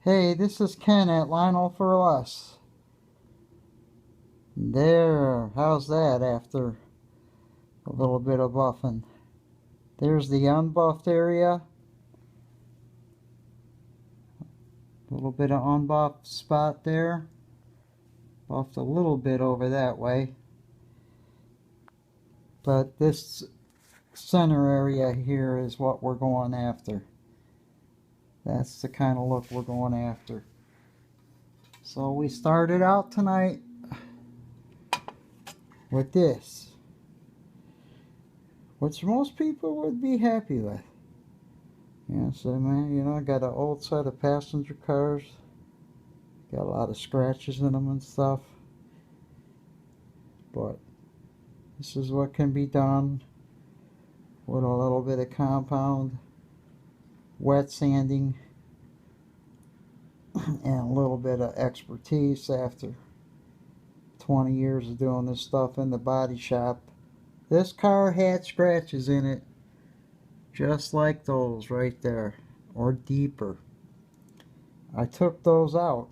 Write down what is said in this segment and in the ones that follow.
Hey, this is Ken at Lionel for Less. There, how's that after a little bit of buffing? There's the unbuffed area. A little bit of unbuffed spot there. Buffed a little bit over that way. But this center area here is what we're going after. That's the kind of look we're going after. So we started out tonight with this, which most people would be happy with. Yeah, so man, I got an old set of passenger cars. Got a lot of scratches in them and stuff. But this is what can be done with a little bit of compound, wet sanding, and a little bit of expertise after 20 years of doing this stuff in the body shop. This car had scratches in it just like those right there, or deeper. I took those out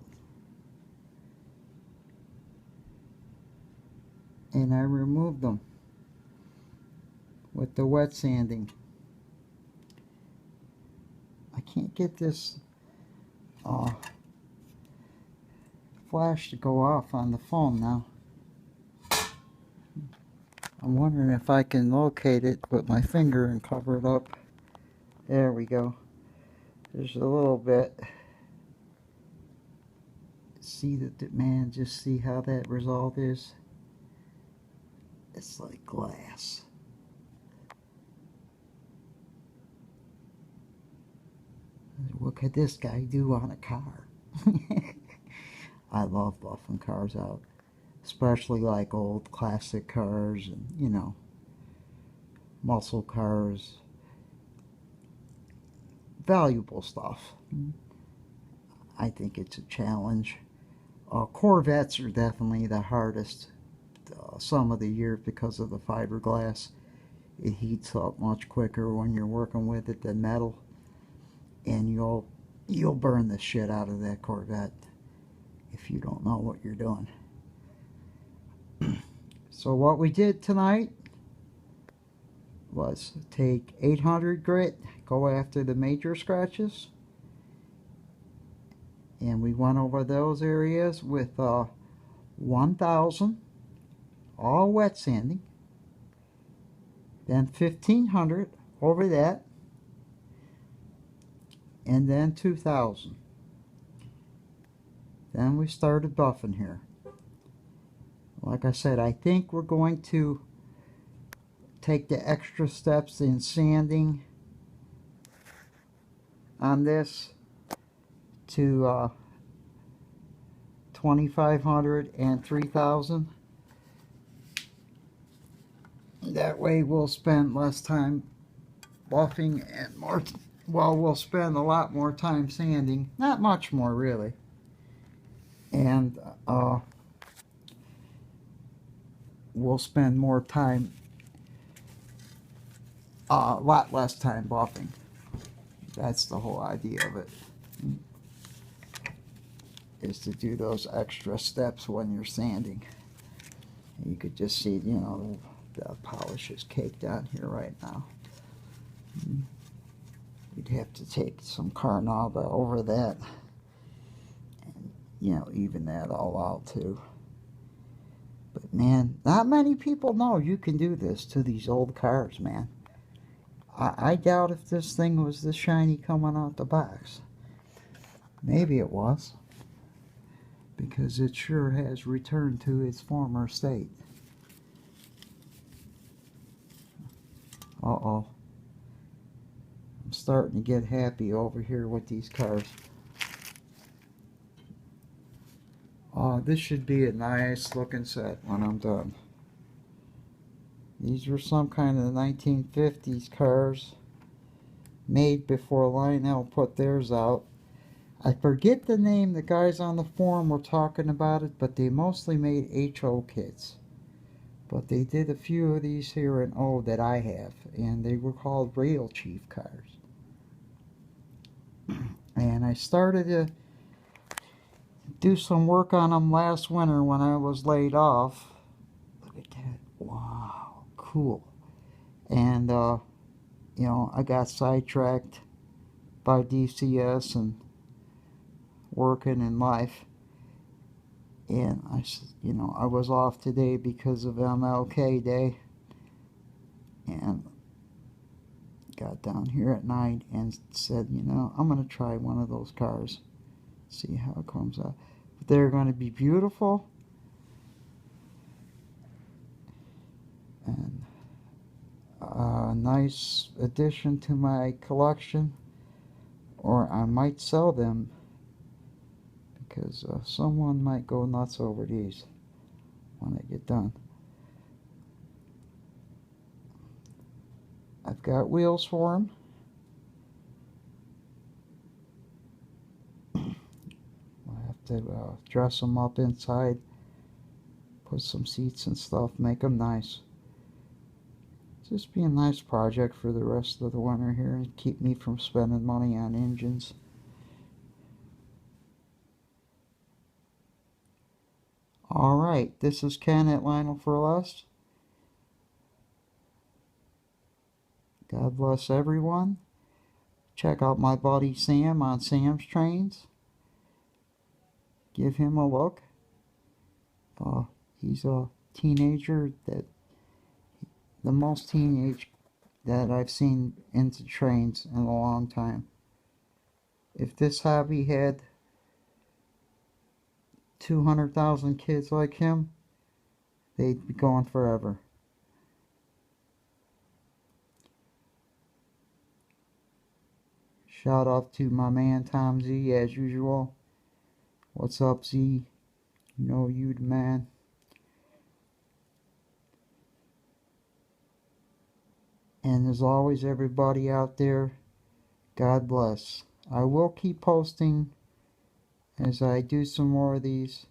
and I removed them with the wet sanding. I can't get this flash to go off on the phone now. I'm wondering if I can locate it with my finger and cover it up. There we go. There's a little bit. See that, man, just see how that result is. It's like glass. What could this guy do on a car? I love buffing cars out, especially like old classic cars and, muscle cars. Valuable stuff. I think it's a challenge. Corvettes are definitely the hardest some of the year because of the fiberglass. It heats up much quicker when you're working with it than metal, and you'll burn the shit out of that Corvette if you don't know what you're doing. So what we did tonight was take 800 grit, go after the major scratches, and we went over those areas with 1000 all wet sanding, then 1500 over that, and then 2000. Then we started buffing here. Like I said, I think we're going to take the extra steps in sanding on this to 2500 and 3000. That way we'll spend less time buffing and more, well, we'll spend a lot more time sanding. Not much more, really. And we'll spend more time, a lot less time buffing. That's the whole idea of it, is to do those extra steps when you're sanding. You could just see, the polish is caked on here right now. You'd have to take some Carnauba over that and, even that all out too. But man, not many people know you can do this to these old cars, man. I doubt if this thing was this shiny coming out the box. Maybe it was, because it sure has returned to its former state. Uh-oh. I'm starting to get happy over here with these cars. This should be a nice looking set when I'm done. These were some kind of 1950s cars made before Lionel put theirs out. I forget the name. The guys on the forum were talking about it, but they mostly made HO kits. But they did a few of these here in O that I have, and they were called Rail Chief cars. And I started do some work on them last winter when I was laid off. Look at that. Wow. Cool. And, you know, I got sidetracked by DCS and working in life. And I was off today because of MLK Day. And got down here at night and said, I'm going to try one of those cars. See how it comes out. But they're going to be beautiful. And a nice addition to my collection. Or I might sell them, because someone might go nuts over these when I get done. I've got wheels for them. I have to dress them up inside, put some seats and stuff, make them nice. Just be a nice project for the rest of the winter here and keep me from spending money on engines. Alright, this is Ken at Lionel for Less. God bless everyone. Check out my buddy Sam on Sam's Trains. Give him a look. He's a teenager, the most teenage that I've seen into trains in a long time. If this hobby had 200,000 kids like him, they'd be going forever. Shout out to my man Tom Z as usual. What's up, Z? You know you the man. And as always, everybody out there, God bless. I will keep posting as I do some more of these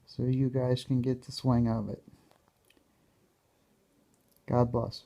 so you guys can get the swing of it. God bless.